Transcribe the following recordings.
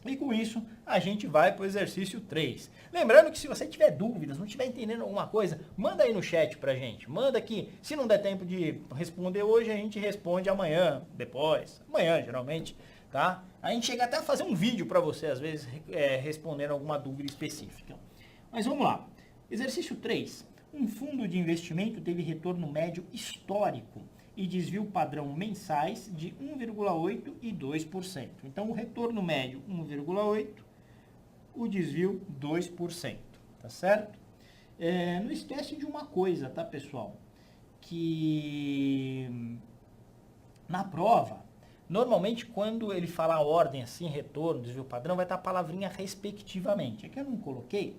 E com isso, a gente vai para o exercício 3. Lembrando que se você tiver dúvidas, não estiver entendendo alguma coisa, manda aí no chat pra gente. Manda aqui. Se não der tempo de responder hoje, a gente responde amanhã, depois. Amanhã, geralmente, tá? A gente chega até a fazer um vídeo para você, às vezes, respondendo alguma dúvida específica. Mas vamos lá. Exercício 3. Um fundo de investimento teve retorno médio histórico e desvio padrão mensais de 1,8% e 2%. Então, o retorno médio 1,8%, o desvio 2%, tá certo? Não esquece de uma coisa, tá, pessoal? Que na prova, normalmente quando ele fala a ordem assim, retorno, desvio padrão, vai estar a palavrinha respectivamente. Aqui eu não coloquei,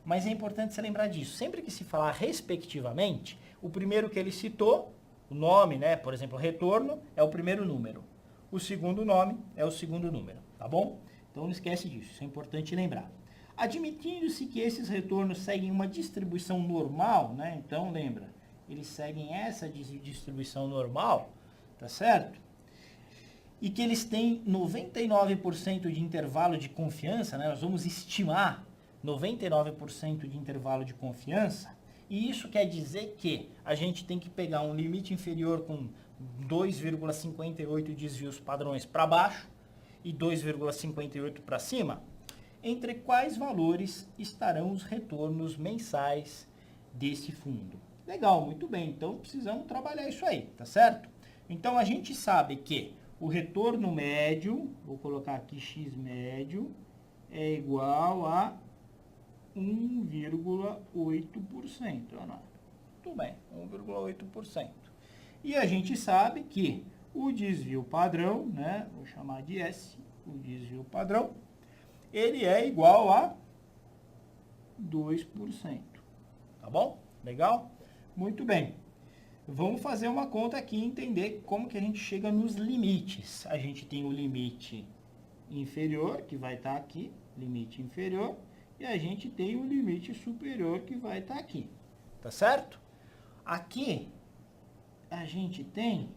mas é importante você lembrar disso. Sempre que se falar respectivamente, o primeiro que ele citou, o nome, né, por exemplo, retorno, é o primeiro número. O segundo nome é o segundo número, tá bom? Então não esquece disso, isso é importante lembrar. Admitindo-se que esses retornos seguem uma distribuição normal, né? Então lembra, eles seguem essa distribuição normal, tá certo? E que eles têm 99% de intervalo de confiança, né? Nós vamos estimar 99% de intervalo de confiança, e isso quer dizer que a gente tem que pegar um limite inferior com 2,58 desvios padrões para baixo e 2,58 para cima, entre quais valores estarão os retornos mensais desse fundo. Legal, muito bem, então precisamos trabalhar isso aí, tá certo? Então a gente sabe que o retorno médio, vou colocar aqui x médio, é igual a 1,8%. Muito bem, 1,8%. E a gente sabe que o desvio padrão, né, vou chamar de S, o desvio padrão, ele é igual a 2%. Tá bom? Legal? Muito bem. Vamos fazer uma conta aqui e entender como que a gente chega nos limites. A gente tem o limite inferior, que vai estar aqui, limite inferior, e a gente tem o limite superior, que vai estar aqui. Tá certo? Aqui, a gente tem,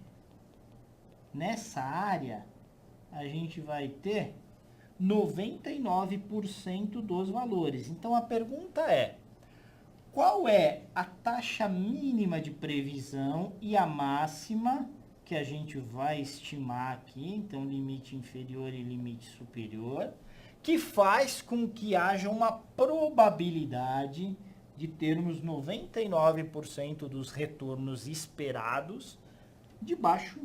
nessa área, a gente vai ter 99% dos valores. Então, a pergunta é, qual é a taxa mínima de previsão e a máxima que a gente vai estimar aqui, então limite inferior e limite superior, que faz com que haja uma probabilidade de termos 99% dos retornos esperados debaixo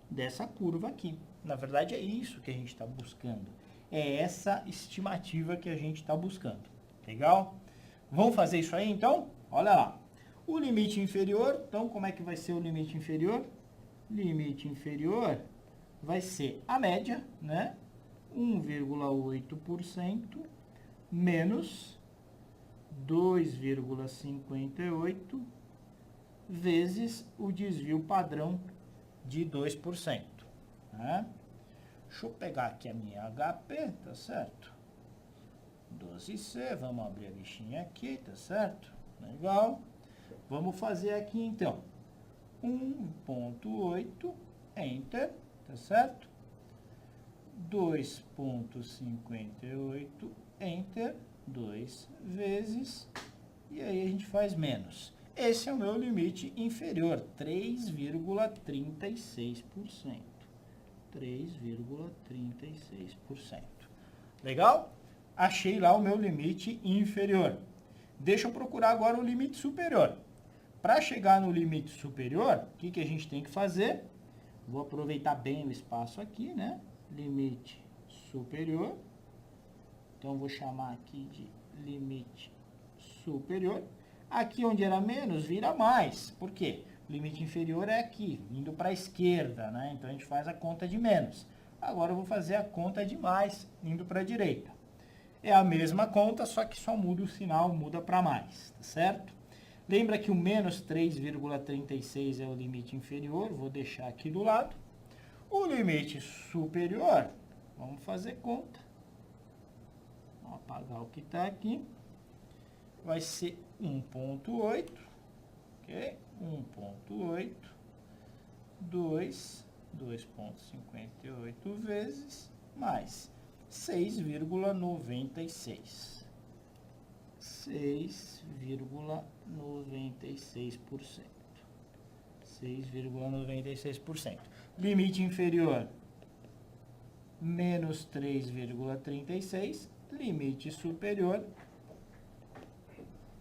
dessa curva aqui. Na verdade, é isso que a gente está buscando. É essa estimativa que a gente está buscando. Legal? Vamos fazer isso aí, então? Olha lá. O limite inferior, então, como é que vai ser o limite inferior? Limite inferior vai ser a média, né? 1,8% menos 2,58 vezes o desvio padrão de 2%. Né? Deixa eu pegar aqui a minha HP, tá certo? 12C, vamos abrir a listinha aqui, tá certo? Legal. Vamos fazer aqui, então, 1,8, Enter, tá certo? 2,58, Enter, 2 vezes, e aí a gente faz menos. Esse é o meu limite inferior, 3,36%. 3,36%. Legal? Achei lá o meu limite inferior. Deixa eu procurar agora o limite superior. Para chegar no limite superior, o que a gente tem que fazer? Vou aproveitar bem o espaço aqui, né? Limite superior. Então, vou chamar aqui de limite superior. Aqui onde era menos, vira mais. Por quê? O limite inferior é aqui, indo para a esquerda, né? Então, a gente faz a conta de menos. Agora, eu vou fazer a conta de mais, indo para a direita. É a mesma conta, só que só muda o sinal, muda para mais, tá certo? Lembra que o menos 3,36 é o limite inferior, vou deixar aqui do lado. O limite superior, vamos fazer conta. Vou apagar o que está aqui. Vai ser 1,8, ok? 1,8, 2,58 vezes, mais 6,96. 6,96%. 6,96%. Limite inferior, menos 3,36. Limite superior,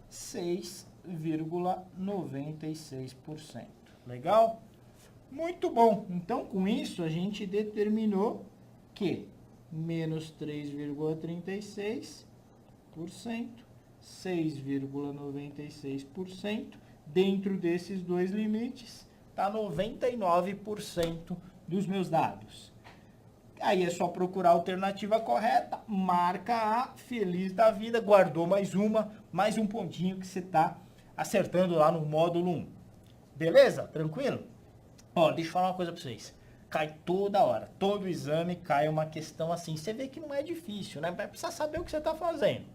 6,96%. Legal? Muito bom. Então, com isso, a gente determinou que menos 3,36%, 6,96%, dentro desses dois limites, está 99% dos meus dados. Aí é só procurar a alternativa correta, marca A, feliz da vida, guardou mais um pontinho que você está acertando lá no módulo 1. Beleza? Tranquilo? Ó, deixa eu falar uma coisa para vocês. Cai toda hora, todo exame cai uma questão assim. Você vê que não é difícil, né? Vai precisar saber o que você está fazendo.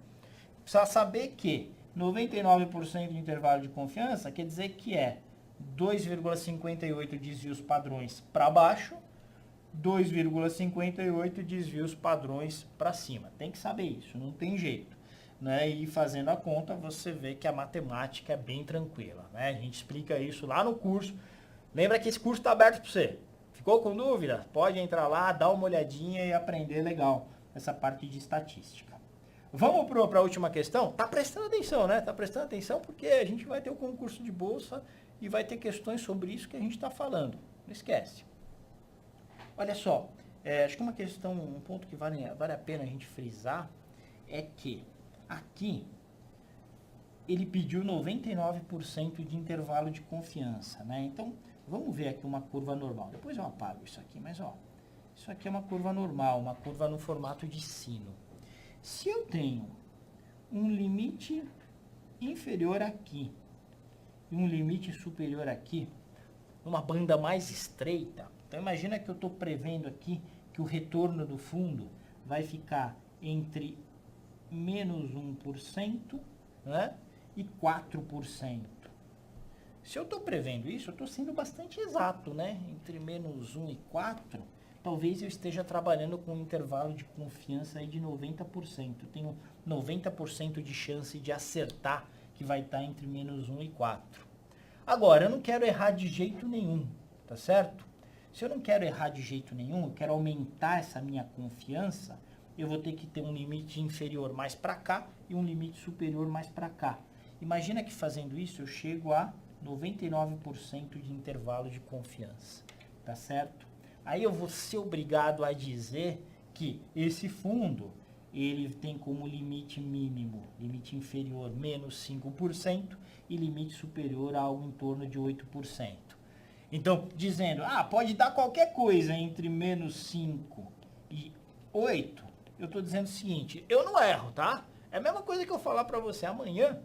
Precisa saber que 99% de intervalo de confiança quer dizer que é 2,58 desvios padrões para baixo, 2,58 desvios padrões para cima. Tem que saber isso, não tem jeito. Né? E fazendo a conta, você vê que a matemática é bem tranquila. Né? A gente explica isso lá no curso. Lembra que esse curso está aberto para você. Ficou com dúvida? Pode entrar lá, dar uma olhadinha e aprender legal essa parte de estatística. Vamos para a última questão? Tá prestando atenção, né? Tá prestando atenção porque a gente vai ter o concurso de bolsa e vai ter questões sobre isso que a gente está falando. Não esquece. Olha só, acho que uma questão, um ponto que vale a pena a gente frisar é que aqui ele pediu 99% de intervalo de confiança, né? Então, vamos ver aqui uma curva normal. Depois eu apago isso aqui, mas ó, isso aqui é uma curva normal, uma curva no formato de sino. Se eu tenho um limite inferior aqui e um limite superior aqui, numa banda mais estreita, então imagina que eu estou prevendo aqui que o retorno do fundo vai ficar entre menos 1%, né, e 4%. Se eu estou prevendo isso, eu estou sendo bastante exato, né? Entre menos 1 e 4, talvez eu esteja trabalhando com um intervalo de confiança aí de 90%. Eu tenho 90% de chance de acertar que vai estar entre menos 1 e 4. Agora, eu não quero errar de jeito nenhum, tá certo? Se eu não quero errar de jeito nenhum, eu quero aumentar essa minha confiança, eu vou ter que ter um limite inferior mais para cá e um limite superior mais para cá. Imagina que fazendo isso eu chego a 99% de intervalo de confiança, tá certo? Aí eu vou ser obrigado a dizer que esse fundo, ele tem como limite mínimo, limite inferior, menos 5% e limite superior a algo em torno de 8%. Então, dizendo, pode dar qualquer coisa entre menos 5 e 8, eu estou dizendo o seguinte, eu não erro, tá? É a mesma coisa que eu falar para você amanhã,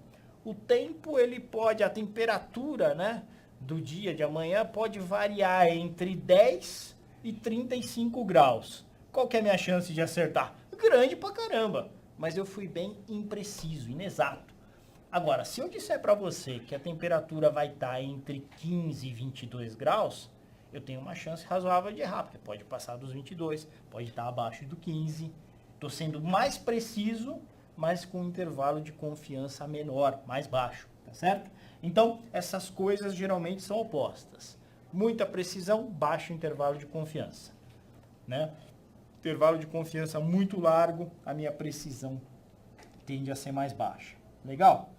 o tempo, ele pode, a temperatura, né, do dia de amanhã pode variar entre 10 e 35 graus. Qual que é a minha chance de acertar? Grande pra caramba, mas eu fui bem impreciso, inexato. Agora, se eu disser para você que a temperatura vai estar entre 15 e 22 graus, eu tenho uma chance razoável de errar, porque pode passar dos 22, pode estar abaixo do 15. Estou sendo mais preciso, mas com um intervalo de confiança menor, mais baixo, tá certo? Então, essas coisas geralmente são opostas. Muita precisão, baixo intervalo de confiança, né? Intervalo de confiança muito largo, a minha precisão tende a ser mais baixa. Legal?